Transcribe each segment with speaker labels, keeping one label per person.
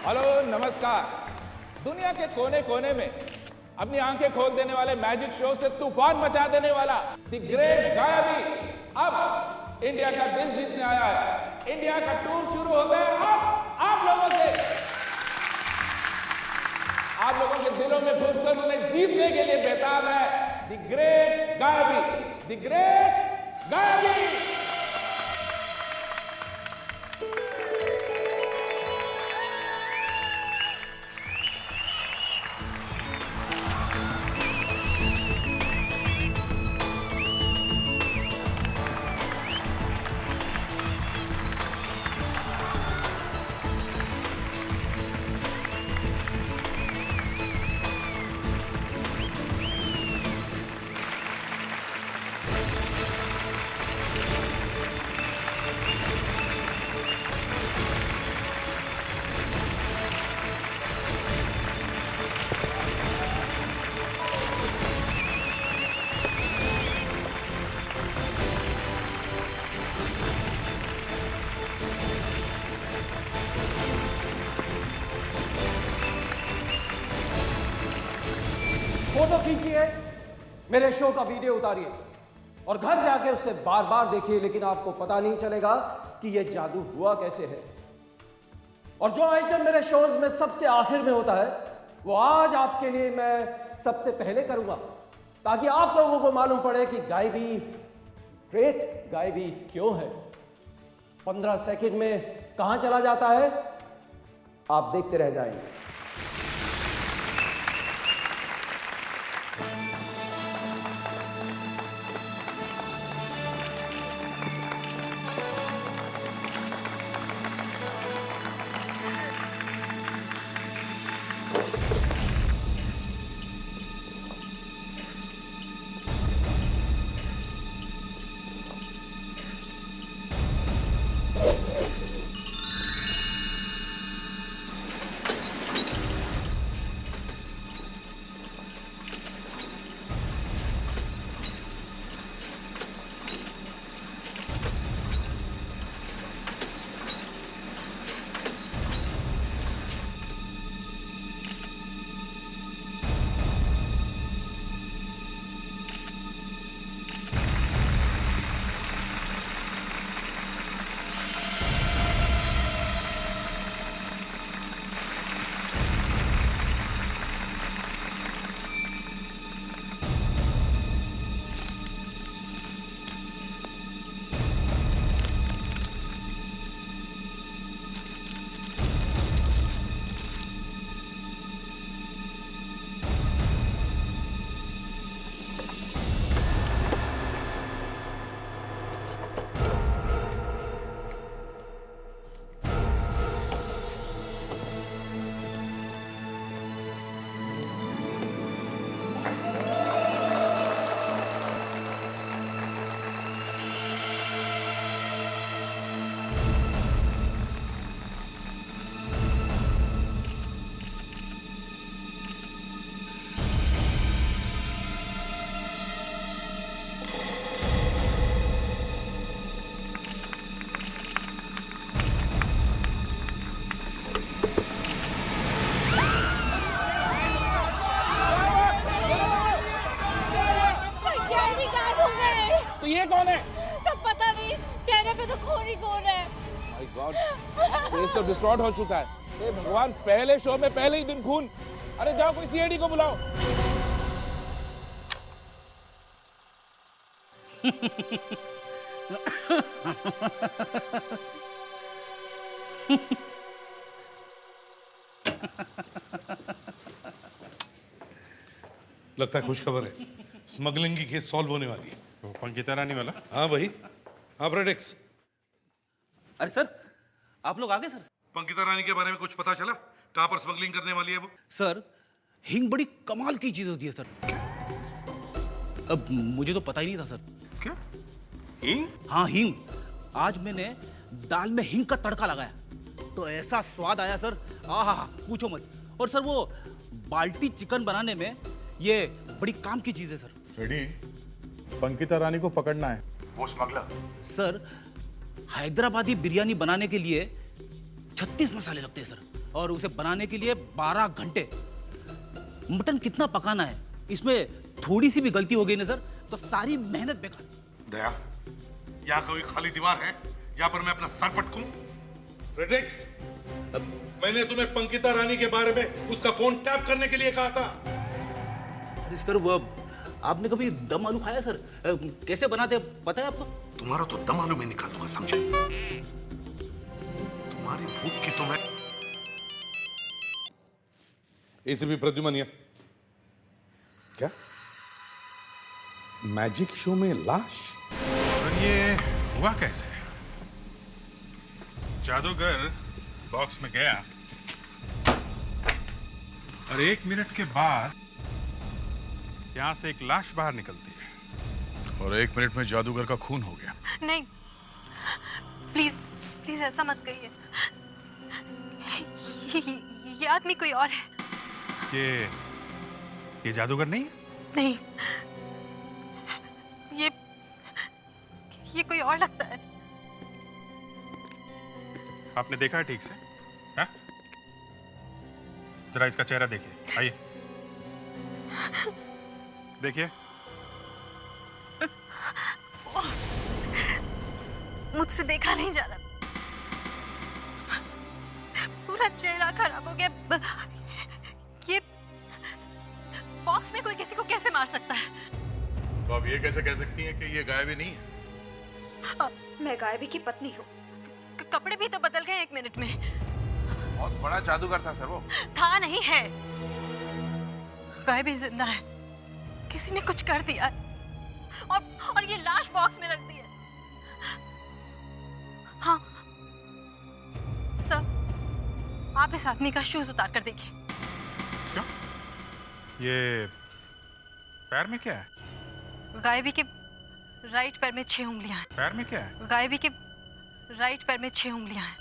Speaker 1: Hello नमस्कार। दुनिया के कोने कोने में अपनी आंखें खोल देने वाले मैजिक शो से तूफान मचा देने वाला द ग्रेट गायबी अब इंडिया का दिल जीतने आया है। इंडिया का टूर शुरू होता है अब आप लोगों से। आप लोगों के दिलों में घुसकर उन्हें जीतने के लिए बेताब है द ग्रेट गायबी, द ग्रेट गायबी।
Speaker 2: फोटो खींचिए, मेरे शो का वीडियो उतारिए और घर जाके उसे बार बार देखिए, लेकिन आपको पता नहीं चलेगा कि यह जादू हुआ कैसे है। और जो आइटम मेरे शोज में सबसे आखिर में होता है वो आज आपके लिए मैं सबसे पहले करूंगा, ताकि आप लोगों को मालूम पड़े कि गायबी, ग्रेट गायबी क्यों है। 15 सेकंड में कहां चला जाता है आप देखते रह जाएंगे।
Speaker 1: ये कौन है?
Speaker 3: तब पता नहीं, चेहरे पे तो खून ही खून है।
Speaker 1: माय गॉड, फेस तो डिस्टॉर्ट हो चुका है। हे भगवान, पहले शो में पहले ही दिन खून। अरे जाओ कोई सीआईडी को बुलाओ।
Speaker 4: लगता है खुशखबर है, स्मगलिंग की केस सॉल्व होने वाली है।
Speaker 5: तो पंकिता रानी वाला?
Speaker 4: हाँ वही, हाँ फ्रेडेक्स।
Speaker 6: अरे सर, आप लोग आ गए सर?
Speaker 4: पंकिता रानी के बारे में कुछ पता चला? कहाँ पर स्मगलिंग करने वाली है वो?
Speaker 6: सर, हिंग बड़ी कमाल की चीज होती है सर। अब मुझे तो पता ही नहीं था सर।
Speaker 5: क्या? हिंग?
Speaker 6: हाँ हिंग। आज मैंने दाल में हिंग का तड़का लगाया तो ऐसा स्वाद आया सर, आहा पूछो मत। और सर वो बाल्टी चिकन बनाने में ये बड़ी काम की चीज है सर।
Speaker 5: रेडी, पंकिता रानी को पकड़ना है।
Speaker 7: वो स्मगलर।
Speaker 6: सर हैदराबादी बिरयानी बनाने के लिए 36 मसाले लगते हैं सर। और उसे बनाने के लिए 12 घंटे। मटन कितना पकाना है, इसमें थोड़ी सी भी गलती हो गई ना सर तो सारी मेहनत बेकार।
Speaker 4: दया, यहाँ कोई खाली दीवार है यहाँ पर मैं अपना सर पटकूं? फ्रेडरिक्स, मैंने तुम्हें पंकिता रानी के बारे में उसका फोन टैप करने के लिए कहा था।
Speaker 6: अरे सर वो आपने कभी दम आलू खाया सर? कैसे बनाते हैं पता है आपको?
Speaker 4: तुम्हारा तो दम आलू में निकाल दूंगा, समझे? तुम्हारी भूख की तो मैं। एसीपी प्रद्युमन, क्या मैजिक शो में लाश?
Speaker 5: और ये हुआ कैसे? जादूगर बॉक्स में गया और 1 मिनट के बाद यहां से एक लाश बाहर निकलती है और 1 मिनट में जादूगर का खून हो गया।
Speaker 7: नहीं, प्लीज प्लीज ऐसा मत कहिए। ये आदमी कोई और है।
Speaker 5: ये जादूगर नहीं है?
Speaker 7: नहीं, ये कोई और लगता है।
Speaker 5: आपने देखा है ठीक से? हाँ? जरा इसका चेहरा देखिए, आइए देखिए।
Speaker 7: मुझसे देखा नहीं जा रहा, पूरा चेहरा खराब हो गया। ये बॉक्स में कोई किसी को कैसे मार सकता है?
Speaker 5: तो आप ये कैसे कह सकती हैं कि ये गायबी नहीं है?
Speaker 7: मैं गायबी की पत्नी हूँ। कपड़े भी तो बदल गए 1 मिनट में।
Speaker 1: बहुत बड़ा जादूगर था सर वो।
Speaker 7: था नहीं है, गायबी जिंदा है। किसी ने कुछ कर दिया है और ये लाश बॉक्स में रख दी है। हाँ सर, आप इस आदमी का शूज उतार कर देखिए।
Speaker 5: क्यों? ये पैर में क्या है?
Speaker 7: गायबी के राइट पैर में 6 उंगलियां हैं।
Speaker 5: पैर में क्या है?
Speaker 7: गायबी के राइट पैर में 6 उंगलियां हैं।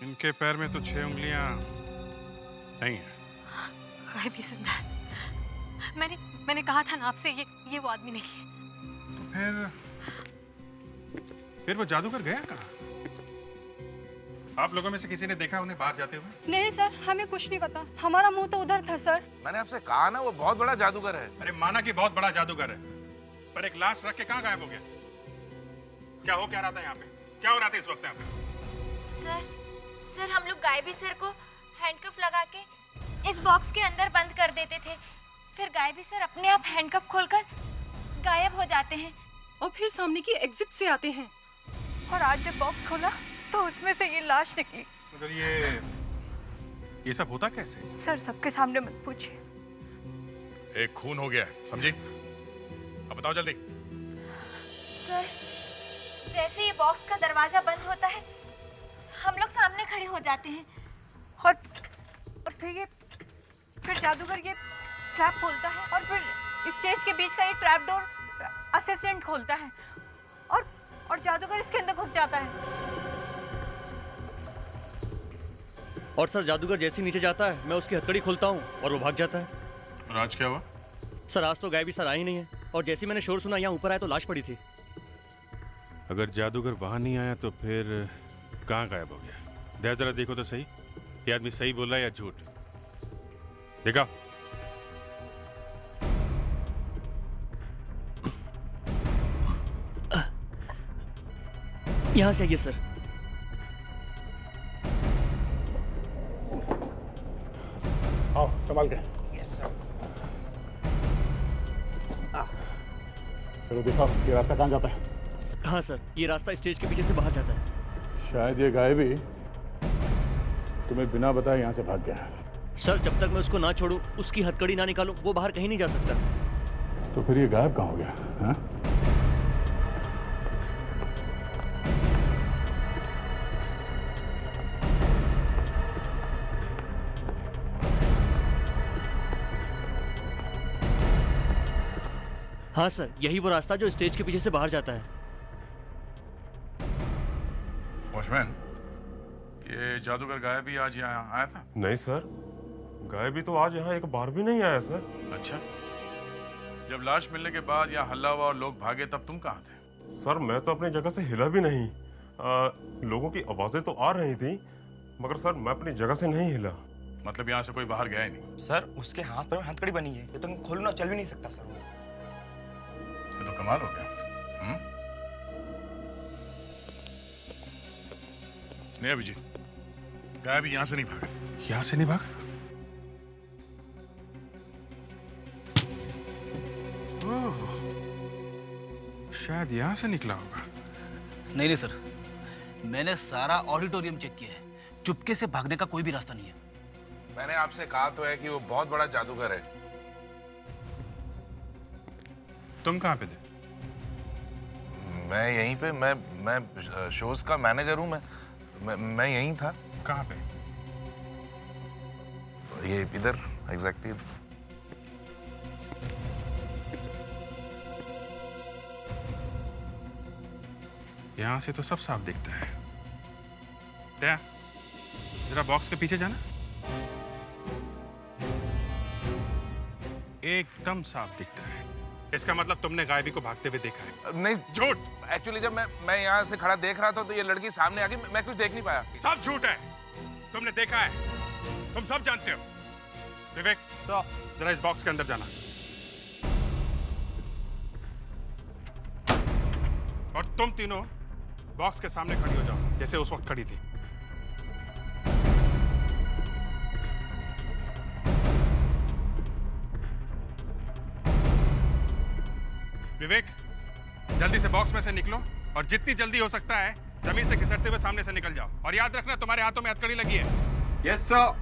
Speaker 5: इनके पैर में तो 6 उंगलियां नहीं है।
Speaker 7: गायबी जिंदा है। मैंने कहा था ना आपसे, ये वो आदमी नहीं है।
Speaker 5: तो फिर वो जादूगर गया कहाँ? आप लोगों में से किसी ने देखा उन्हें बाहर जाते हुए?
Speaker 3: नहीं सर, हमें कुछ नहीं पता, हमारा मुंह तो उधर था सर।
Speaker 1: मैंने आपसे कहा ना वो बहुत बड़ा जादूगर है।
Speaker 5: अरे माना कि बहुत बड़ा जादूगर है, पर एक लाश रख के कहाँ गायब हो गया? क्या रहा था यहाँ पे? क्या हो रहा था इस वक्त यहाँ पे?
Speaker 8: सर हम लोग गायबी सर को हैंडकफ लगा के इस बॉक्स के अंदर बंद कर देते थे, फिर गायबी सर अपने आप हैंडकफ खोलकर गायब हो जाते हैं
Speaker 3: और फिर सामने की एग्जिट से आते हैं।
Speaker 7: और आज जब बॉक्स खोला तो उसमें से ये लाश निकली।
Speaker 5: मगर ये सब होता कैसे?
Speaker 7: सर सबके सामने मत पूछिए।
Speaker 5: एक खून हो गया, समझी? अब बताओ जल्दी।
Speaker 8: सर जैसे ये बॉक्स का दरवाजा बंद होता है हम लोग सामने खड़े हो जाते हैं
Speaker 7: और फिर जादूगर ये ट्रैप खोलता है और फिर स्टेज के बीच का ये ट्रैप डोर असिस्टेंट खोलता है और जादूगर इसके अंदर घुस जाता है।
Speaker 9: और सर जादूगर जैसे ही नीचे जाता है मैं उसकी हथकड़ी खोलता हूँ और वो भाग जाता है।
Speaker 5: और आज क्या हुआ?
Speaker 9: सर आज तो गायबी सर आई नहीं है और जैसे ही मैंने शोर सुना यहाँ ऊपर आया तो लाश पड़ी थी।
Speaker 5: अगर जादूगर वहां नहीं आया तो फिर कहाँ गायब हो गया? दया जरा देखो तो सही, ये आदमी सही बोल रहा है या झूठ? देखा?
Speaker 9: यहाँ से आइए सर।
Speaker 5: आओ संभाल के।
Speaker 10: चलो दिखाओ ये रास्ता कहाँ जाता है?
Speaker 9: हाँ सर, ये रास्ता स्टेज के पीछे से बाहर जाता है।
Speaker 10: शायद ये गायबी तुम्हें बिना बताए यहाँ से भाग गया।
Speaker 9: सर जब तक मैं उसको ना छोड़ूं, उसकी हथकड़ी ना निकालूं, वो बाहर कहीं नहीं जा सकता।
Speaker 10: तो फिर ये गायब कहाँ हो गया? हाँ?
Speaker 9: हाँ सर, यही वो रास्ता जो स्टेज के पीछे से बाहर जाता है।
Speaker 5: वॉचमैन, ये जादूगर गायब भी आज यहाँ आया था?
Speaker 11: नहीं सर, गायब भी तो आज यहाँ एक बार भी नहीं आया सर।
Speaker 5: अच्छा, जब लाश मिलने के बाद यहाँ हल्ला हुआ और लोग भागे तब तुम कहाँ थे?
Speaker 11: सर मैं तो अपनी जगह से हिला भी नहीं। लोगों की आवाजें तो आ रही थी, मगर सर मैं अपनी जगह से नहीं हिला।
Speaker 5: मतलब यहाँ से कोई बाहर गया ही नहीं?
Speaker 12: सर उसके हाथ पर हथकड़ी बनी है, ये तो खोलना चल भी नहीं सकता सर।
Speaker 5: ये तो कमाल हो गया। नहीं अभिजीत, गायब यहाँ से नहीं भागा। यहाँ से नहीं भागा? ओह, शायद यहाँ से निकला होगा।
Speaker 6: नहीं सर, मैंने सारा ऑडिटोरियम चेक किया है, चुपके से भागने का कोई भी रास्ता नहीं है।
Speaker 1: मैंने आपसे कहा तो है कि वो बहुत बड़ा जादूगर है।
Speaker 5: तुम कहाँ पे थे?
Speaker 1: मैं यहीं पे, मैं शोज का मैनेजर हूँ। मैं यहीं था।
Speaker 5: कहाँ पे?
Speaker 1: ये इधर एग्जैक्टली।
Speaker 5: यहाँ से तो सब साफ दिखता है। दया, जरा बॉक्स के पीछे जाना। एकदम साफ दिखता है। इसका मतलब तुमने गायबी को भागते हुए देखा है?
Speaker 1: नहीं, झूठ। एक्चुअली जब मैं यहाँ से खड़ा देख रहा था तो ये लड़की सामने आ गई, मैं कुछ देख नहीं पाया।
Speaker 5: सब झूठ है। तुमने देखा है, तुम सब जानते हो। विवेक, तो जरा इस बॉक्स के अंदर जाना और तुम तीनों बॉक्स के सामने खड़ी हो जाओ, जैसे उस वक्त खड़ी थी। विवेक, जल्दी से बॉक्स में से निकलो और जितनी जल्दी हो सकता है जमीन से घिसटते हुए सामने से निकल जाओ। और याद रखना, तुम्हारे हाथों में हथकड़ी लगी है।
Speaker 12: Yes sir.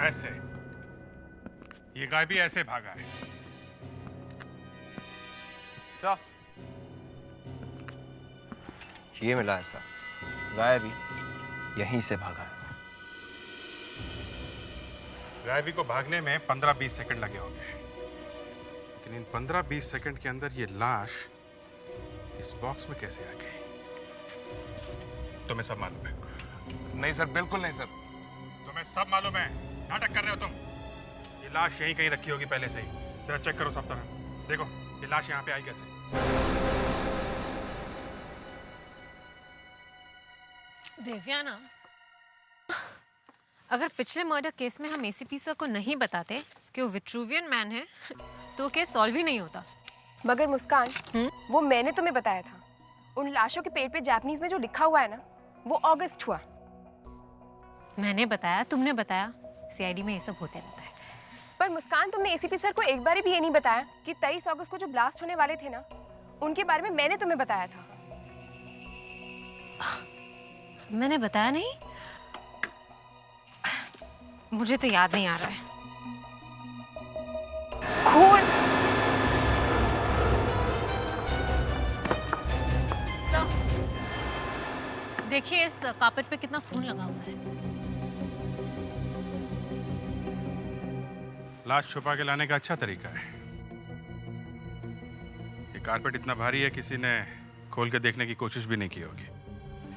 Speaker 5: ऐसे ये गायबी ऐसे भागा है।
Speaker 12: क्या ये मिला ऐसा? गायबी यहीं से भागा है।
Speaker 5: गायबी को भागने में 15-20 सेकंड लगे होंगे, लेकिन इन 15-20 सेकंड के अंदर ये लाश इस बॉक्स में कैसे आ गई? तुम्हें सब मालूम है?
Speaker 1: नहीं सर, बिल्कुल नहीं सर।
Speaker 5: तुम्हें सब मालूम है? नाटक कर रहे हो तुम। ये लाश यहीं कहीं रखी होगी पहले से ही। जरा चेक करो सब तरफ। देखो ये लाश यहाँ पे आई कैसे?
Speaker 13: देवयाना, अगर पिछले मर्डर केस में हम एसीपी सर को नहीं बताते कि वो विट्रूवियन मैन है, तो केस सॉल्व ही नहीं होता।
Speaker 14: मगर मुस्कान, वो मैंने तुम्हें बताया था। उन लाशों के पेट पे जापानीज में जो लिखा हुआ है ना, वो अगस्त हुआ।
Speaker 13: मैंने बताया, तुमने बताया, सीआईडी में ये सब होते रहता है।
Speaker 14: पर मुस्कान, तुमने एसीपी सर को एक बार भी ये नहीं बताया कि 23 अगस्त को जो ब्लास्ट होने वाले थे ना, उनके बारे में मैंने तुम्हें बताया था।
Speaker 13: मैंने बताया नहीं? मुझे तो याद नहीं आ रहा है।
Speaker 14: खून।
Speaker 13: देखिए इस कार्पेट पे कितना खून लगा हुआ है।
Speaker 5: लाश छुपा के लाने का अच्छा तरीका है। ये कारपेट इतना भारी है, किसी ने खोल के देखने की कोशिश भी नहीं की होगी।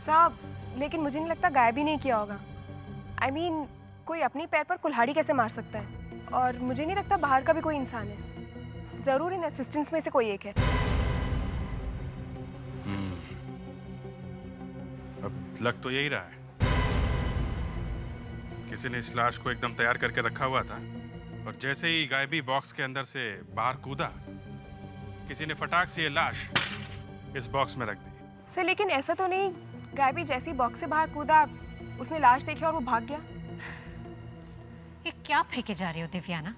Speaker 14: साहब, लेकिन मुझे नहीं लगता गायब ही नहीं किया होगा। I mean, कोई अपनी पैर पर कुल्हाड़ी कैसे मार सकता है? और मुझे नहीं लगता बाहर का भी कोई इंसान है। जरूर इन असिस्टेंट्स में से कोई एक है।
Speaker 5: अब लग तो यही रहा है। किसी ने इस लाश को एकदम तैयार करके रखा हुआ था और जैसे ही गायबी बॉक्स के अंदर से बाहर कूदा, किसी ने फटाक से ये लाश इस बॉक्स में रख दी।
Speaker 14: सर, लेकिन ऐसा तो नहीं गायबी जैसी बॉक्स से बाहर कूदा, उसने लाश देखी और वो भाग गया।
Speaker 13: ये क्या फेंके जा रहे हो दिव्याना?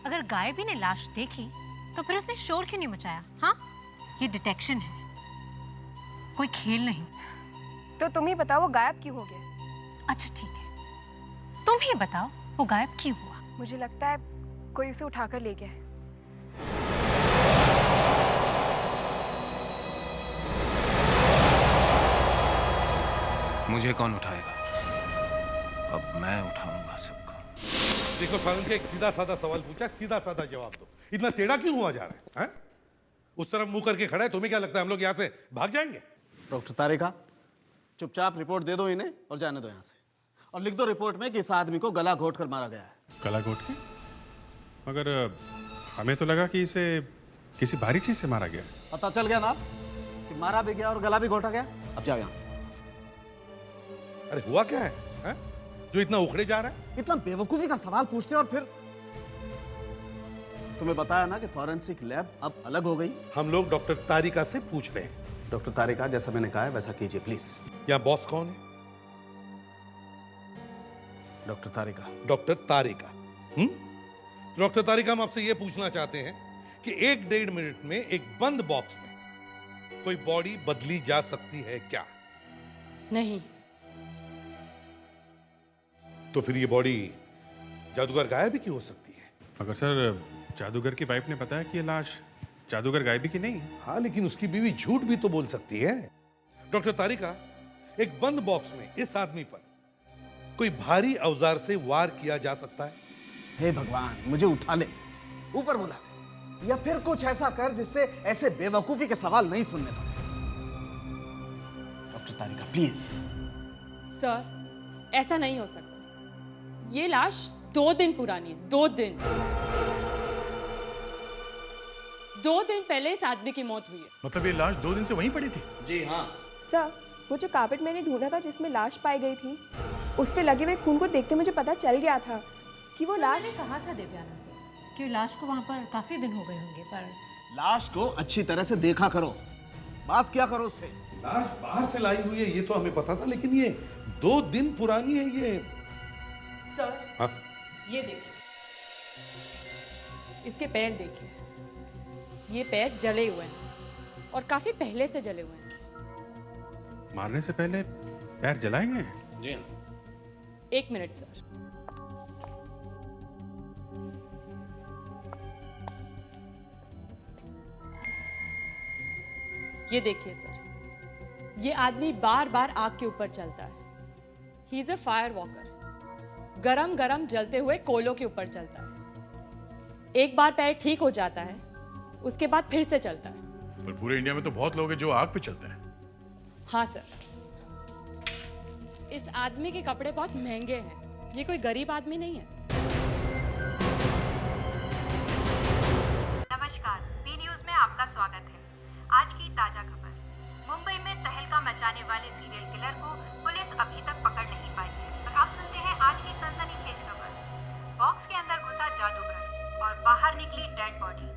Speaker 13: अगर गायबी ने लाश देखी तो फिर उसने शोर क्यों नहीं मचाया? हाँ, ये डिटेक्शन है, कोई खेल नहीं।
Speaker 14: तो तुम ही बताओ वो गायब क्यों हो गया?
Speaker 13: अच्छा ठीक है, तुम ही बताओ वो गायब क्यों हुआ?
Speaker 14: मुझे लगता है कोई उसे उठाकर ले गया है।
Speaker 15: मुझे कौन उठाएगा? अब मैं उठाऊंगा सबको।
Speaker 4: देखो सारंग के एक सीधा साधा सवाल पूछा, सीधा साधा जवाब दो। इतना टेढ़ा क्यों हुआ जा रहा है? उस तरफ मुंह करके खड़ा है, तुम्हें क्या लगता है हम लोग यहाँ से भाग जाएंगे?
Speaker 6: डॉक्टर तारिका, चुपचाप रिपोर्ट दे दो इन्हें और जाने दो यहाँ से, और लिख दो रिपोर्ट में कि इस आदमी को गला घोट कर मारा गया है।
Speaker 5: गला घोट के? मगर हमें तो लगा कि इसे किसी भारी चीज से मारा गया।
Speaker 6: पता चल गया ना कि मारा भी गया और गला भी घोटा गया। अब जाओ यहाँ से।
Speaker 4: अरे हुआ क्या है, जो इतना उखड़े जा रहा है?
Speaker 6: इतना बेवकूफी का सवाल पूछते हो। और फिर तुम्हें बताया ना कि फॉरेंसिक लैब अब अलग हो गई।
Speaker 4: हम लोग डॉक्टर तारिका से पूछ रहे हैं।
Speaker 6: डॉक्टर तारिका, जैसा मैंने कहा है वैसा कीजिए प्लीज।
Speaker 4: या बॉस कौन है?
Speaker 6: डॉक्टर तारिका।
Speaker 4: डॉक्टर तारिका। डॉक्टर तारिका, हम आपसे यह पूछना चाहते हैं कि 1-1.5 मिनट में एक बंद बॉक्स में कोई बॉडी बदली जा सकती है क्या?
Speaker 16: नहीं।
Speaker 4: तो फिर ये बॉडी जादूगर गायब भी क्यों हो सकती है?
Speaker 5: मगर सर, जादूगर की वाइफ ने बताया कि ये लाश जादूगर गायब की नहीं।
Speaker 4: हाँ, लेकिन उसकी बीवी झूठ भी तो बोल सकती है। डॉक्टर तारिका, एक बंद बॉक्स में इस आदमी पर कोई भारी औजार से वार किया जा सकता है?
Speaker 6: हे भगवान, मुझे उठा ले, ऊपर बुला ले, या फिर कुछ ऐसा कर जिससे ऐसे बेवकूफी के सवाल नहीं सुनने पड़े। Doctor Tarika please.
Speaker 16: सर, ऐसा नहीं हो सकता। ये लाश 2 दिन पुरानी है। 2 दिन। 2 दिन पहले इस आदमी की मौत हुई है।
Speaker 10: मतलब ये लाश 2 दिन से वहीं पड़ी थी?
Speaker 6: जी हाँ।
Speaker 14: सर, वो जो कार्पेट मैंने ढूंढा था जिसमें लाश पाई गई थी, उस पे लगे हुए खून को देखते मुझे पता चल गया था कि वो लाश।
Speaker 13: मैंने कहा था दिव्याना से कि लाश को वहाँ पर काफी दिन हो गए होंगे, पर
Speaker 6: लाश को अच्छी तरह से देखा करो, बात क्या करो उससे।
Speaker 4: लाश बाहर से लाई हुई है ये तो हमें पता था, लेकिन ये 2 दिन पुरानी है ये।
Speaker 16: सर,
Speaker 4: हाँ?
Speaker 16: ये देखिए, इसके पैर देखिए। ये पैर जले हुए हैं और काफी पहले से जले हुए हैं।
Speaker 5: मारने से पहले पैर जलाएंगे?
Speaker 6: जी हाँ।
Speaker 16: 1 मिनट सर। ये देखिए सर, ये आदमी बार बार आग के ऊपर चलता है। He is a fire walker. गरम गरम जलते हुए कोयलों के ऊपर चलता है। एक बार पैर ठीक हो जाता है, उसके बाद फिर से चलता है।
Speaker 10: पर पूरे इंडिया में तो बहुत लोग हैं जो आग पे चलते हैं।
Speaker 16: हाँ सर, इस आदमी के कपड़े बहुत महंगे हैं। ये कोई गरीब आदमी नहीं है।
Speaker 8: नमस्कार, बी न्यूज में आपका स्वागत है। आज की ताजा खबर। मुंबई में तहलका मचाने वाले सीरियल किलर को पुलिस अभी तक पकड़ नहीं पाई है। और आप सुनते हैं आज की सनसनीखेज खबर। बॉक्स के अंदर घुसा जादूगर और बाहर निकली डेड बॉडी।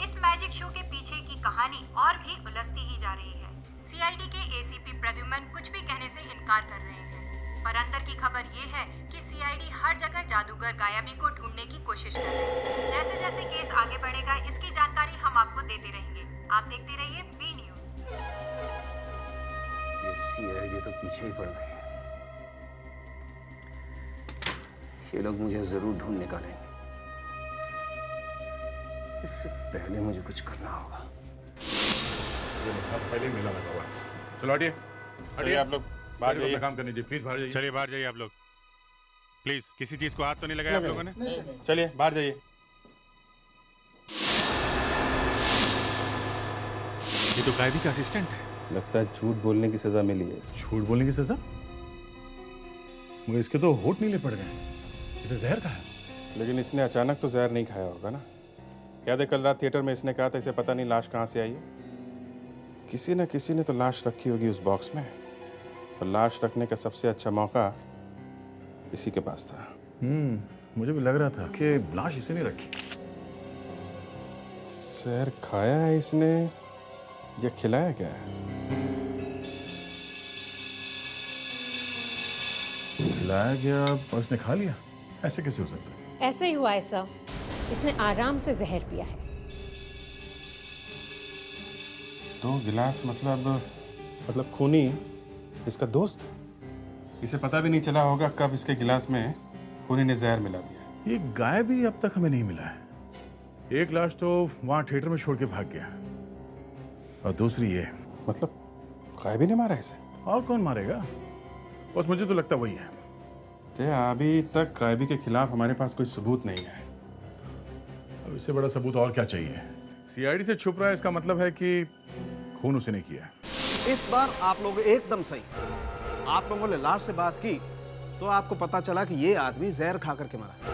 Speaker 8: इस मैजिक शो के पीछे की कहानी और भी उलझती ही जा रही है। सीआईडी के एसीपी प्रद्युमन कुछ भी कहने से इनकार कर रहे हैं, पर अंदर की खबर ये है कि सीआईडी हर जगह जादूगर गायबी को ढूंढने की कोशिश कर रही है। जैसे जैसे केस आगे बढ़ेगा, इसकी जानकारी हम आपको देते रहेंगे। आप देखते रहिए बी न्यूज।
Speaker 15: ये सीआईडी तो पीछे ही पड़ गई है। ये लोग मुझे जरूर ढूंढ निकालेंगे। इससे पहले मुझे कुछ करना होगा।
Speaker 10: पहले मेला लगा हुआ है। चलो हटिए,
Speaker 5: चलिए आप लोग बाहर जाइए।
Speaker 10: काम करने दीजिए, प्लीज बाहर जाइए।
Speaker 5: चलिए बाहर जाइए आप लोग, प्लीज। किसी चीज को हाथ तो नहीं लगाया आप लोगों ने? चलिए बाहर जाइए। ये तो गायबी का असिस्टेंट है।
Speaker 15: लगता है झूठ बोलने की सजा मिली है।
Speaker 10: झूठ बोलने की सजा? मगर इसके तो होठ नीले पड़ गए। इसे जहर खाया?
Speaker 5: लेकिन इसने अचानक तो जहर नहीं खाया होगा ना। याद है कल रात थिएटर में इसने कहा था इसे पता नहीं लाश कहाँ से आई है। किसी न किसी ने तो लाश रखी होगी उस बॉक्स में, और लाश रखने का सबसे अच्छा मौका इसी के पास था।
Speaker 10: मुझे भी लग रहा था कि लाश इसे नहीं रखी।
Speaker 5: जहर खाया है इसने या खिलाया क्या है?
Speaker 10: खिलाया गया और इसने खा लिया? ऐसे कैसे हो सकता है?
Speaker 13: ऐसे ही हुआ है सर। इसने आराम से जहर पिया है।
Speaker 5: 2 गिलास मतलब खूनी इसका दोस्त? इसे पता भी नहीं चला होगा कब इसके गिलास में खूनी ने जहर मिला दिया।
Speaker 10: ये गायबी अब तक हमें नहीं मिला है। एक लाश तो वहां थिएटर में छोड़ के भाग गया और दूसरी ये।
Speaker 5: मतलब गायबी ने मारा इसे?
Speaker 10: और कौन मारेगा? बस मुझे तो लगता वही है।
Speaker 5: तो अभी तक गायबी के खिलाफ हमारे पास कोई सबूत नहीं है।
Speaker 10: अब इससे बड़ा सबूत और क्या चाहिए? सीआईडी से छुप रहा है, इसका मतलब है कि खून उसी ने किया है।
Speaker 2: इस बार आप लोग एकदम सही। आप लोगों ने लाश से बात की तो आपको पता चला कि ये आदमी जहर खा करके मरा।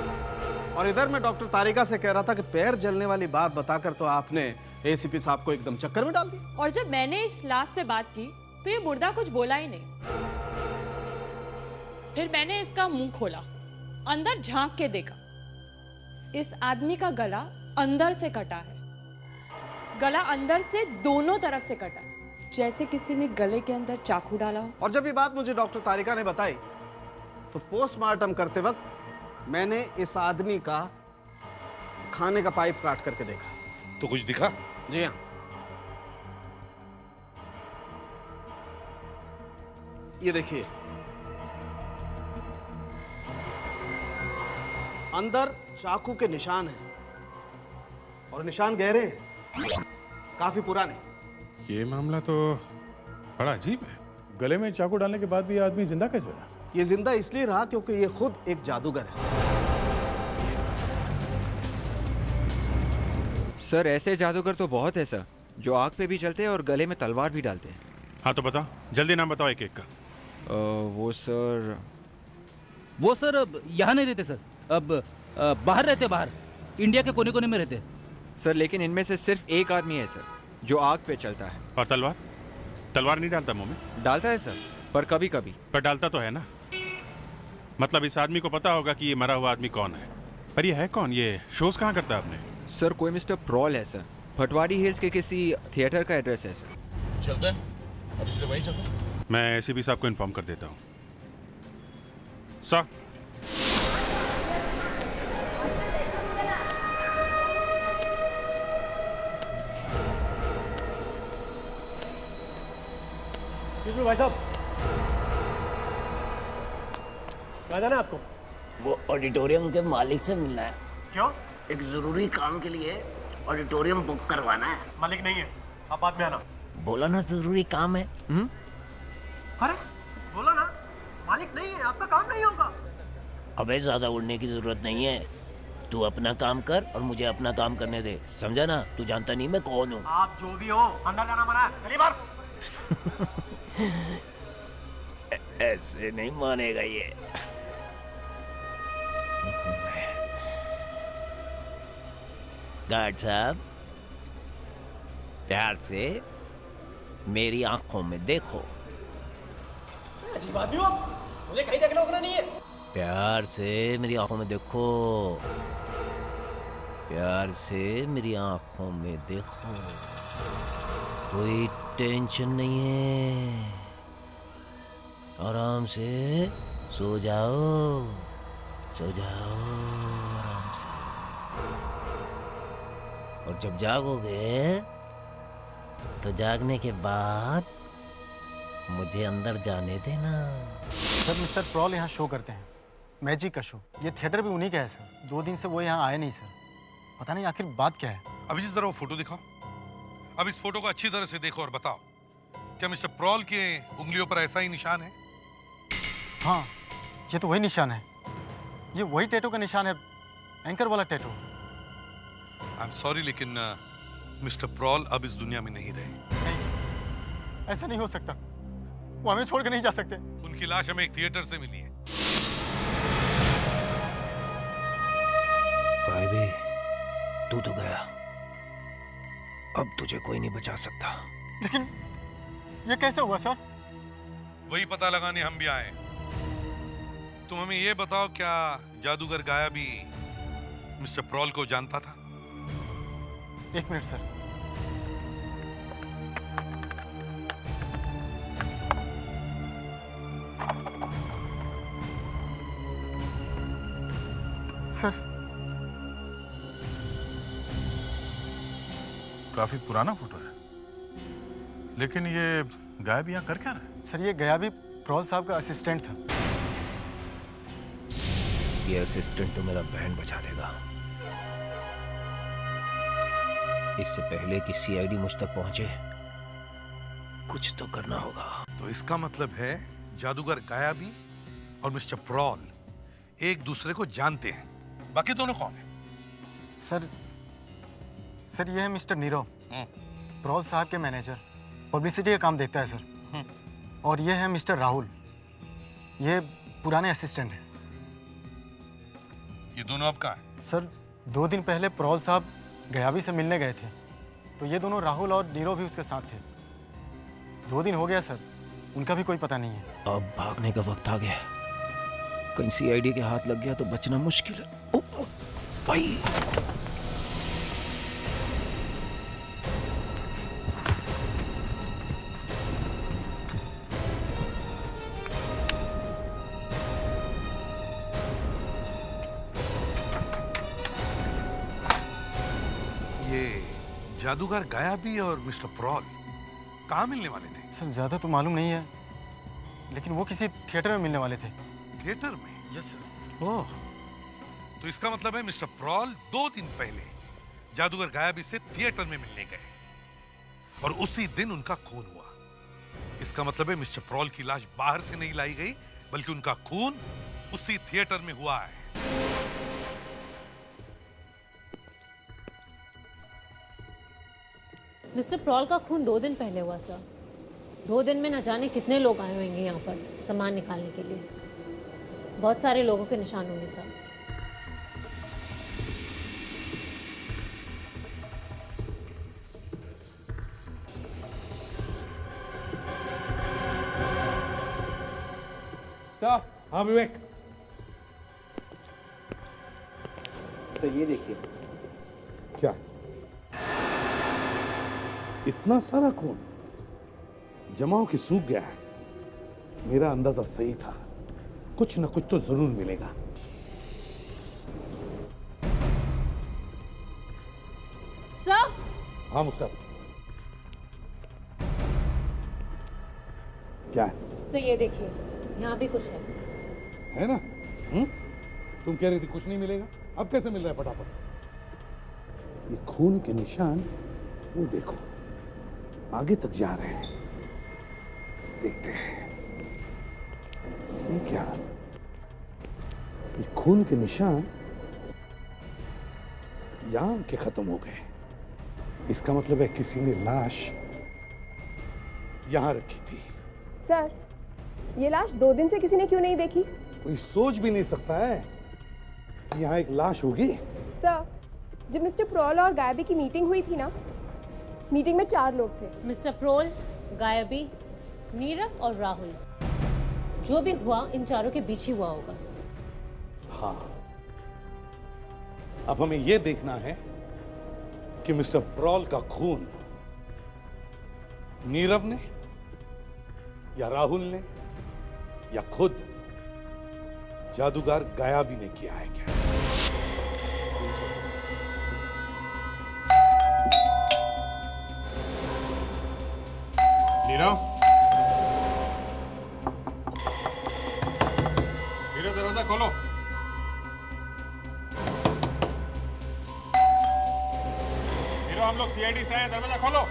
Speaker 2: और इधर मैं डॉक्टर तारिका से कह रहा था कि पैर जलने वाली बात बताकर तो आपने एसीपी साहब को एकदम चक्कर में डाल दिया।
Speaker 16: और जब मैंने इस लाश से बात की तो ये मुर्दा कुछ बोला ही नहीं। फिर मैंने इसका मुंह खोला, अंदर झांक के देखा। इस आदमी का गला अंदर से कटा है। गला अंदर से दोनों तरफ से कटा, जैसे किसी ने गले के अंदर चाकू डाला हो।
Speaker 2: और जब ये बात मुझे डॉक्टर तारिका ने बताई तो पोस्टमार्टम करते वक्त मैंने इस आदमी का खाने का पाइप काट करके देखा।
Speaker 4: तो कुछ दिखा?
Speaker 2: जी हाँ, ये देखिए, अंदर चाकू के निशान हैं और निशान गहरे हैं, काफी पुराने।
Speaker 5: ये मामला तो बड़ा अजीब है।
Speaker 10: गले में चाकू डालने के बाद भी ये आदमी जिंदा कैसे रहा?
Speaker 2: ये जिंदा इसलिए रहा क्योंकि ये खुद एक जादूगर है।
Speaker 12: सर ऐसे जादूगर तो बहुत है सर, जो आग पे भी चलते हैं और गले में तलवार भी डालते हैं।
Speaker 5: हाँ तो बताओ, जल्दी नाम बताओ एक एक का।
Speaker 6: वो सर अब यहाँ नहीं रहते सर, अब बाहर रहते, बाहर इंडिया के कोने कोने में रहते
Speaker 12: सर। लेकिन इनमें से सिर्फ एक आदमी है सर जो आग पे चलता है।
Speaker 5: और तलवार? तलवार नहीं डालता मुंह में?
Speaker 12: डालता है सर, पर कभी कभी।
Speaker 5: पर डालता तो है ना। मतलब इस आदमी को पता होगा कि ये मरा हुआ आदमी कौन है। पर ये है कौन? ये शोज कहाँ करता है आपने?
Speaker 12: सर कोई मिस्टर प्रॉल है सर, भटवाड़ी हिल्स के किसी थिएटर का एड्रेस है सर।
Speaker 11: चलते हैं, अभी सीधे वहीं चलते हैं।
Speaker 5: मैं एसीपी साहब को इन्फॉर्म कर देता हूँ। सर
Speaker 2: भाई साहब, क्या जाना है आपको?
Speaker 17: वो ऑडिटोरियम के मालिक से मिलना है।
Speaker 2: क्यों?
Speaker 17: एक जरूरी काम के लिए ऑडिटोरियम बुक करवाना है।
Speaker 2: मालिक नहीं है, आप बाद में आना।
Speaker 17: बोला ना जरूरी काम है।
Speaker 2: अरे बोला ना, मालिक नहीं है, आपका काम नहीं होगा।
Speaker 17: अबे ज्यादा उड़ने की जरूरत नहीं है, तू अपना काम कर और मुझे अपना काम करने दे, समझा ना? तू जानता नहीं मैं कौन हूँ।
Speaker 2: आप जो भी हो, अंदर जाना मना है। चलिए बाहर।
Speaker 17: ऐसे नहीं मानेगा ये। गार्ड साहब, प्यार से मेरी आंखों में देखो।
Speaker 2: अजीब आदमी हो आप, मुझे कहीं देखना होगा नहीं है।
Speaker 17: प्यार से मेरी आंखों में देखो, प्यार से मेरी आंखों में देखो। कोई टेंशन नहीं है, आराम से सो जाओ, सो जाओ आराम से। और जब जागोगे तो जागने के बाद मुझे अंदर जाने देना।
Speaker 18: सर मिस्टर प्रॉल यहाँ शो करते हैं, मैजिक का शो। ये थिएटर भी उन्हीं का है सर। 2 दिन से वो यहाँ आए नहीं सर, पता नहीं आखिर बात क्या है।
Speaker 4: अभी जिस तरह वो फोटो दिखाओ, अब इस फोटो को अच्छी तरह से देखो और बताओ, क्या मिस्टर प्रॉल के उंगलियों पर ऐसा ही निशान है?
Speaker 18: हाँ, ये तो वही निशान है। ये वही टैटू का निशान है, एंकर वाला टैटू।
Speaker 4: आई एम सॉरी, लेकिन मिस्टर प्रॉल अब इस दुनिया में नहीं रहे।
Speaker 18: नहीं, ऐसा नहीं हो सकता। वो हमें छोड़ के नहीं जा सकते।
Speaker 4: उनकी लाश हमें एक थिएटर से मिली है।
Speaker 15: गायबी, तू तो गया, अब तुझे कोई नहीं बचा सकता।
Speaker 18: लेकिन ये कैसे हुआ सर?
Speaker 4: वही पता लगाने हम भी आए। तुम हमें ये बताओ, क्या जादूगर गायबी मिस्टर प्रॉल को जानता था?
Speaker 18: 1 मिनट सर। सर,
Speaker 10: काफी पुराना फोटो है, लेकिन ये गायब यहाँ कर क्या रहा है?
Speaker 18: सर ये गया भी प्रॉल साहब का असिस्टेंट था।
Speaker 15: ये असिस्टेंट तो मेरा बैंड बजा देगा। इससे पहले कि सीआईडी मुझ तक पहुंचे कुछ तो करना होगा।
Speaker 4: तो इसका मतलब है जादूगर गायाबी और मिस्टर प्रॉल एक दूसरे को जानते हैं। बाकी दोनों कौन है?
Speaker 18: सर ये है मिस्टर नीरव, प्रॉल साहब के मैनेजर, पब्लिसिटी का काम देखता है सर। और ये है मिस्टर राहुल, ये पुराने असिस्टेंट हैं।
Speaker 4: ये दोनों अब कहाँ हैं?
Speaker 18: सर 2 दिन पहले प्रॉल साहब गयाबी से मिलने गए थे, तो ये दोनों राहुल और नीरव भी उसके साथ थे। 2 दिन हो गया सर, उनका भी कोई पता नहीं है।
Speaker 15: अब भागने का वक्त आ गया। कहीं सीआईडी के हाथ लग गया तो बचना मुश्किल है। ओ, भाई
Speaker 4: जादूगर गायाबी और मिस्टर प्रॉल कहाँ मिलने वाले थे?
Speaker 18: सर ज्यादा तो मालूम नहीं है, लेकिन वो किसी थिएटर में मिलने वाले थे।
Speaker 4: थिएटर में?
Speaker 18: Yes sir.
Speaker 4: ओह, तो इसका मतलब है मिस्टर प्रॉल 2 दिन पहले जादूगर गायाबी से थिएटर में मिलने गए और उसी दिन उनका खून हुआ। इसका मतलब है मिस्टर प्रॉल की लाश बाहर से नहीं लाई गई, बल्कि उनका खून उसी थिएटर में हुआ है।
Speaker 13: मिस्टर प्रॉल का खून 2 दिन पहले हुआ सर। 2 दिन में न जाने कितने लोग आए होंगे यहाँ पर सामान निकालने के लिए। बहुत सारे लोगों के निशान होंगे सर।
Speaker 1: सर।
Speaker 2: हाँ विवेक। सर ये देखिए।
Speaker 1: क्या? इतना सारा खून जमा होके सूख गया है। मेरा अंदाजा सही था, कुछ न कुछ तो जरूर मिलेगा।
Speaker 13: सर।
Speaker 1: हाँ मुस्कान, क्या है?
Speaker 13: सर ये देखिए, यहाँ भी कुछ है
Speaker 1: ना? तुम कह रही थी कुछ नहीं मिलेगा, अब कैसे मिल रहा है फटाफट? ये खून के निशान वो देखो, आगे तक जा रहे हैं। देखते हैं ये क्या? ये खून के निशान यहां के खत्म हो गए। इसका मतलब है किसी ने लाश यहां रखी थी।
Speaker 14: सर ये लाश 2 दिन से किसी ने क्यों नहीं देखी?
Speaker 1: कोई सोच भी नहीं सकता है कि यहां एक लाश होगी।
Speaker 14: सर जब मिस्टर प्रॉल और गायबी की मीटिंग हुई थी ना, मीटिंग में 4 लोग थे।
Speaker 13: मिस्टर प्रॉल, गायबी, नीरव और राहुल। जो भी हुआ इन चारों के बीच ही हुआ होगा।
Speaker 1: हाँ, अब हमें यह देखना है कि मिस्टर प्रॉल का खून नीरव ने या राहुल ने या खुद जादूगर गायाबी ने किया है क्या?
Speaker 5: नीरव, नीरव दरवाजा खोलो। नीरव, हम लोग सीआईडी से आए हैं, दरवाजा खोलो।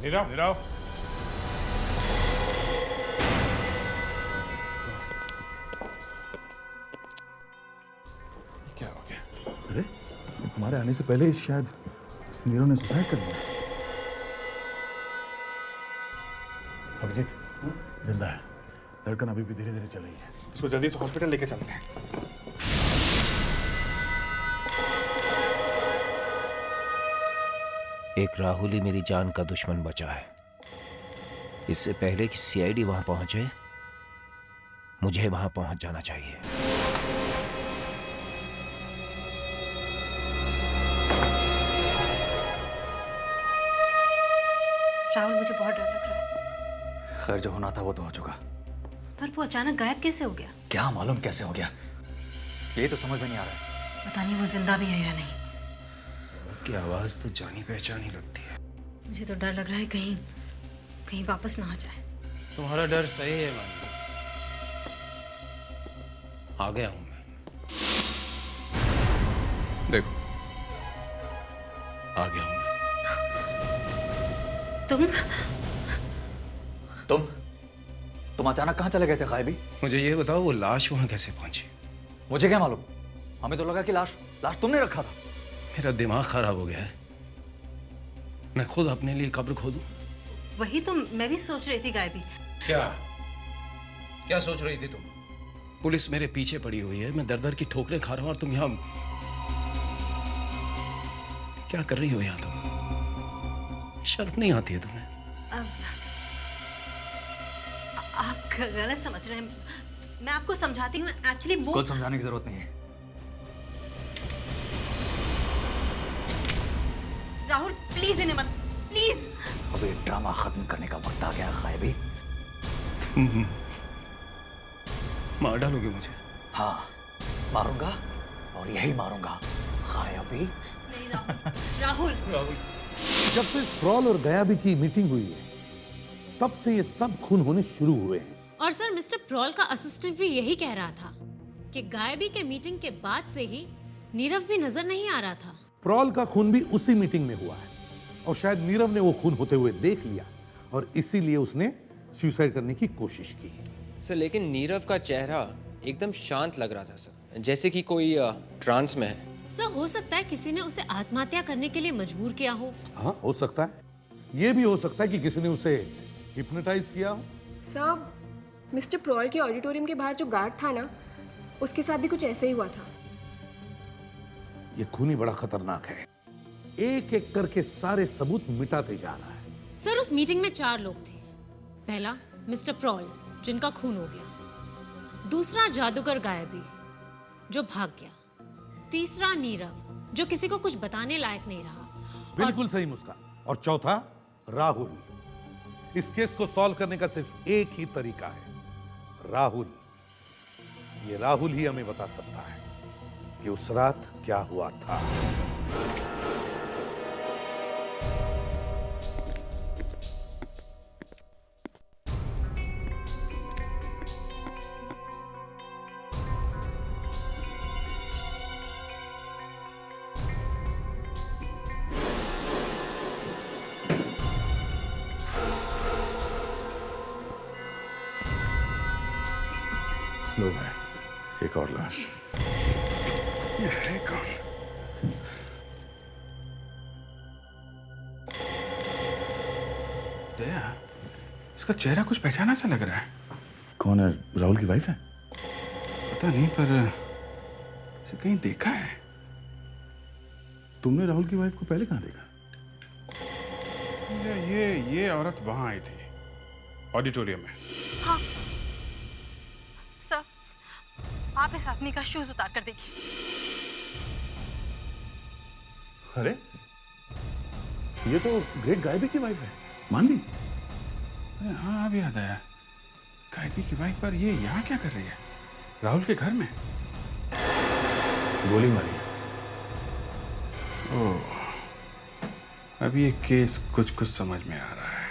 Speaker 5: नीरव, नीरव, क्या हो गया?
Speaker 10: अरे हमारे आने से पहले ही शायद इस नीरव ने सुसाइड कर लिया। अभिजीत जिंदा है, धड़कन अभी भी धीरे धीरे चल रही है।
Speaker 5: इसको जल्दी से हॉस्पिटल लेके चलते हैं।
Speaker 15: एक राहुल ही मेरी जान का दुश्मन बचा है। इससे पहले कि सीआईडी वहां पहुंचे, मुझे वहां पहुंच जाना चाहिए।
Speaker 7: राहुल, मुझे बहुत डर लग रहा है।
Speaker 6: खैर जो होना था वो तो हो चुका।
Speaker 19: पर वो अचानक गायब कैसे हो गया?
Speaker 20: क्या मालूम कैसे हो गया, ये तो समझ में नहीं आ रहा है।
Speaker 19: पता नहीं वो जिंदा भी है या नहीं।
Speaker 15: की आवाज तो जानी पहचानी लगती है।
Speaker 19: मुझे तो डर लग रहा है कहीं कहीं वापस ना आ जाए।
Speaker 15: तुम्हारा डर सही है मानी। आ गया हूं मैं। देखो आ गया हूं मैं।
Speaker 20: तुम अचानक कहाँ चले गए थे गायबी?
Speaker 15: मुझे ये बताओ वो लाश वहां कैसे पहुंची?
Speaker 20: मुझे क्या मालूम, हमें तो लगा कि लाश तुमने रखा था।
Speaker 15: मेरा दिमाग खराब हो गया है, मैं खुद अपने लिए कब्र खोदूं?
Speaker 19: वही तो मैं भी सोच रही थी गायबी।
Speaker 15: क्या सोच रही थी तुम? पुलिस मेरे पीछे पड़ी हुई है, मैं दर दर की ठोकरें खा रहा हूं और तुम यहाँ क्या कर रही हो? यहाँ तुम शर्म नहीं आती है तुम्हें?
Speaker 19: आप गलत समझ रहे हैं, मैं आपको समझाती हूँ। एक्चुअली वो
Speaker 20: कुछ समझाने की जरूरत नहीं है।
Speaker 19: राहुल प्लीज इन्हें मत, प्लीज।
Speaker 20: अब ये ड्रामा खत्म करने का वक्त आ गया गायबी।
Speaker 15: तुम मार डालोगे मुझे?
Speaker 20: हाँ मारूंगा, और यही मारूंगा गायबी।
Speaker 19: नहीं राहुल।
Speaker 21: जब से प्रॉल और गायबी की मीटिंग हुई है तब से ये सब खून होने शुरू हुए हैं।
Speaker 13: और सर मिस्टर प्रॉल का असिस्टेंट भी यही कह रहा था कि गायबी के मीटिंग के बाद से ही नीरव भी नजर नहीं आ रहा था।
Speaker 21: प्रॉल का खून भी उसी मीटिंग में हुआ है और शायद नीरव ने वो खून होते हुए देख लिया और इसीलिए उसने सुसाइड करने की कोशिश की।
Speaker 12: सर लेकिन नीरव का चेहरा एकदम शांत लग रहा था सर, जैसे कि कोई ट्रांस में है।
Speaker 13: सर हो सकता है किसी ने उसे आत्महत्या करने के लिए मजबूर किया हो।
Speaker 21: हाँ हो सकता है, ये भी हो सकता है कि किसी ने उसे हिप्नोटाइज किया हो।
Speaker 14: सब मिस्टर प्रॉल के ऑडिटोरियम के बाहर जो गार्ड था ना, उसके साथ भी कुछ ऐसे ही हुआ था।
Speaker 21: ये खून ही बड़ा खतरनाक है, एक एक करके सारे सबूत मिटाते जा रहा है।
Speaker 13: सर उस मीटिंग में 4 लोग थे। पहला मिस्टर प्रॉल जिनका खून हो गया, दूसरा जादूगर गायबी जो भाग गया, तीसरा नीरव जो किसी को कुछ बताने लायक नहीं रहा।
Speaker 21: बिल्कुल सही मुस्कान। और चौथा राहुल। इस केस को सॉल्व करने का सिर्फ एक ही तरीका है, राहुल। ये राहुल ही हमें बता सकता है कि उस रात क्या हुआ था।
Speaker 10: लो है एक और लाश।
Speaker 5: ये है कौन? दया, इसका चेहरा कुछ पहचाना सा लग रहा है।
Speaker 10: कौन है? राहुल की वाइफ है?
Speaker 5: पता नहीं, पर इसे कहीं देखा है।
Speaker 10: तुमने राहुल की वाइफ को पहले कहाँ देखा?
Speaker 5: ये औरत वहां आई थी ऑडिटोरियम में।
Speaker 19: हाँ सर, आप इस आदमी का शूज उतार कर देखिए।
Speaker 10: अरे ये तो ग्रेट गायबी की वाइफ है, मानवी।
Speaker 5: अरे हाँ अब याद आया, गायबी की वाइफ, पर ये यहाँ क्या कर रही है राहुल के घर में?
Speaker 10: गोली मारी।
Speaker 5: ओह, अब ये केस कुछ कुछ समझ में आ रहा है।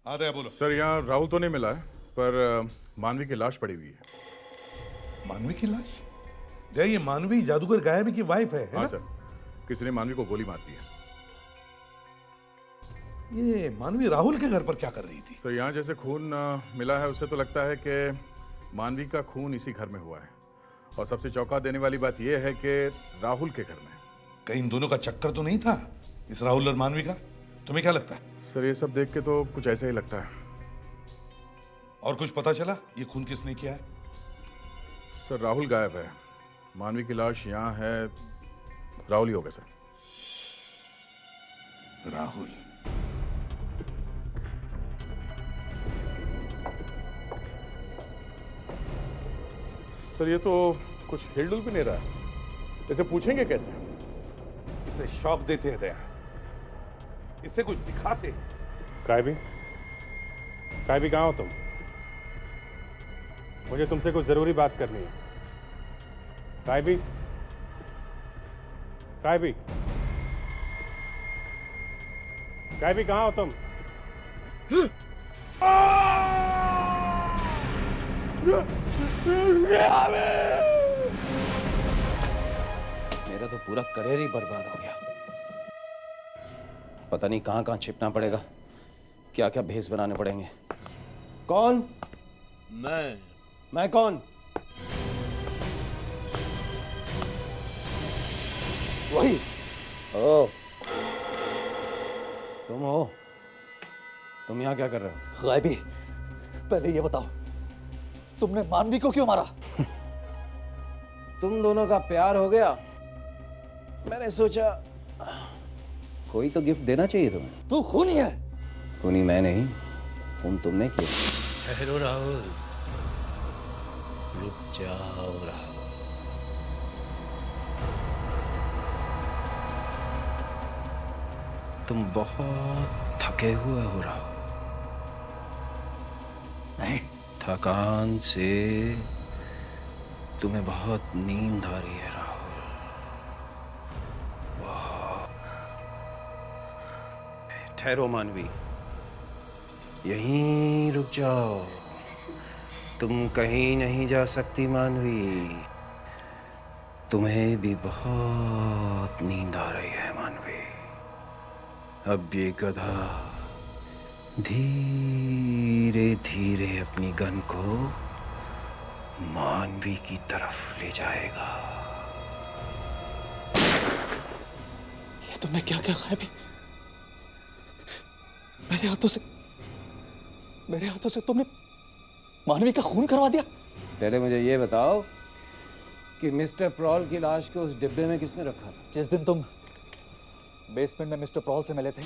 Speaker 10: आदया बोलो। सर यहाँ राहुल तो नहीं मिला है, पर मानवी की लाश पड़ी हुई है।
Speaker 22: मानवी की लाश? जय, ये मानवी जादूगर गायबी की वाइफ है
Speaker 10: हाँ
Speaker 22: ना?
Speaker 10: सर, किसी ने मानवी को गोली मार दी है।
Speaker 22: ये मानवी राहुल के घर पर क्या कर रही थी?
Speaker 10: तो यहाँ जैसे खून मिला है, उससे तो लगता है कि मानवी का खून इसी घर में हुआ है। और सबसे चौंका देने वाली बात यह है कि राहुल के घर में।
Speaker 22: कहीं इन दोनों का चक्कर तो नहीं था, इस राहुल और मानवी का? तुम्हें क्या लगता है?
Speaker 10: सर ये सब देख के तो कुछ ऐसा ही लगता है।
Speaker 22: और कुछ पता चला ये खून किसने किया है?
Speaker 10: सर राहुल गायब है, मानवी की लाश यहाँ है, राहुल ही होगा सर।
Speaker 22: राहुल।
Speaker 10: सर ये तो कुछ हिलडुल भी नहीं रहा है, इसे पूछेंगे कैसे?
Speaker 21: इसे शॉक देते हैं दया, इसे कुछ दिखाते हैं।
Speaker 5: गायबी, गायबी कहाँ हो तुम? मुझे तुमसे कुछ जरूरी बात करनी है। गायबी, गायबी, गायबी कहाँ हो तुम?
Speaker 2: मेरा तो पूरा करियर ही बर्बाद हो गया। पता नहीं कहाँ कहाँ छिपना पड़ेगा, क्या क्या भेस बनाने पड़ेंगे। कौन? मैं कौन? वही। ओ, तुम हो? तुम यहाँ क्या कर रहे हो?
Speaker 20: गायबी, पहले ये बताओ, तुमने मानवी को क्यों मारा?
Speaker 2: तुम दोनों का प्यार हो गया, मैंने सोचा कोई तो गिफ्ट देना चाहिए तुम्हें।
Speaker 20: तू खूनी है।
Speaker 2: खूनी मैं नहीं, खून तुमने किया।
Speaker 15: ठहरो राहुल, रुक जाओ राहुल। तुम बहुत थके हुए हो राहुल।
Speaker 20: नहीं,
Speaker 15: थकान से तुम्हें बहुत नींद आ रही है राहुल। ठहरो मानवी, यहीं रुक जाओ। तुम कहीं नहीं जा सकती मानवी। तुम्हें भी बहुत नींद आ रही है मानवी। अब ये गधा धीरे धीरे अपनी गन को मानवी की तरफ ले जाएगा।
Speaker 20: ये तुमने क्या क्या गायबी? मेरे हाथों से तुमने मानवी का खून करवा दिया।
Speaker 2: पहले मुझे ये बताओ कि मिस्टर प्रॉल की लाश को उस डिब्बे में किसने रखा?
Speaker 20: जिस दिन तुम बेसमेंट में मिस्टर प्रॉल से मिले थे।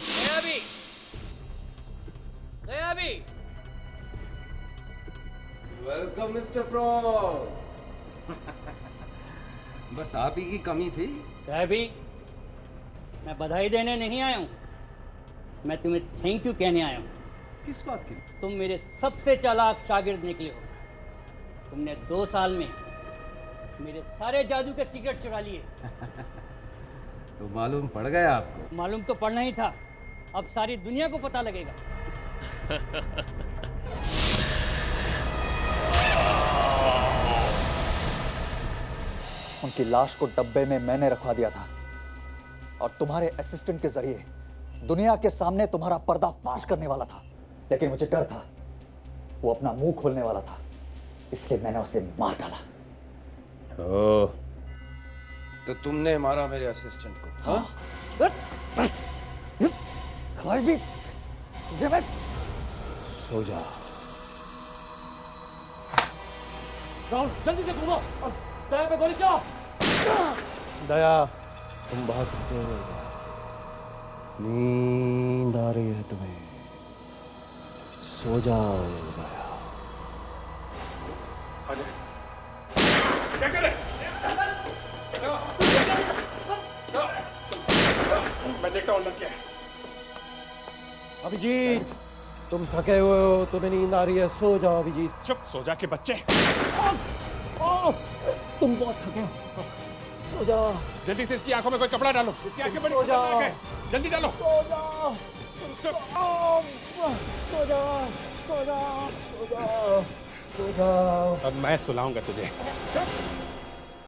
Speaker 2: Welcome mister prowl. बस आप ही की कमी थी।
Speaker 3: गायबी, मैं बधाई देने नहीं आया हूँ, मैं तुम्हें थैंक यू कहने आया हूँ।
Speaker 2: किस बात की?
Speaker 3: तुम मेरे सबसे चालाक शागिर्द निकले हो। तुमने 2 साल में मेरे सारे जादू के सीक्रेट चुरा लिए।
Speaker 2: तो मालूम पड़ गया आपको?
Speaker 3: मालूम तो पड़ना ही था, अब सारी दुनिया को पता लगेगा।
Speaker 20: उनकी लाश को डब्बे में मैंने रखवा दिया था और तुम्हारे असिस्टेंट के जरिए दुनिया के सामने तुम्हारा पर्दाफाश करने वाला था, लेकिन मुझे डर था वो अपना मुंह खोलने वाला था, इसलिए मैंने उसे मार डाला।
Speaker 2: ओह, तो तुमने मारा मेरे असिस्टेंट को? हाँ?
Speaker 20: गायबी, मैं
Speaker 2: सो जा।
Speaker 20: राहुल, जल्दी से घूमो और दया पे गोली चलाओ।
Speaker 2: दया, तुम बहुत थके हो, नींद आ रही है तुम्हें, सो जाओ दया।
Speaker 1: क्या कर रहे? मैं देखता हूँ अंदर क्या है।
Speaker 2: अभिजीत, तुम थके हुए हो, तुम्हें नींद आ रही है, सो जाओ अभिजीत।
Speaker 5: चुप, सो जा के बच्चे।
Speaker 20: तुम बहुत थके हो, सो जाओ।
Speaker 5: जल्दी से इसकी आंखों में कोई कपड़ा डालो, इसकी आंखें बड़ी खतरनाक है। जल्दी डालो।
Speaker 20: सो जाओ, सो जाओ, सो जाओ, सो जाओ, सो जाओ।
Speaker 5: अब मैं सुलाऊंगा तुझे।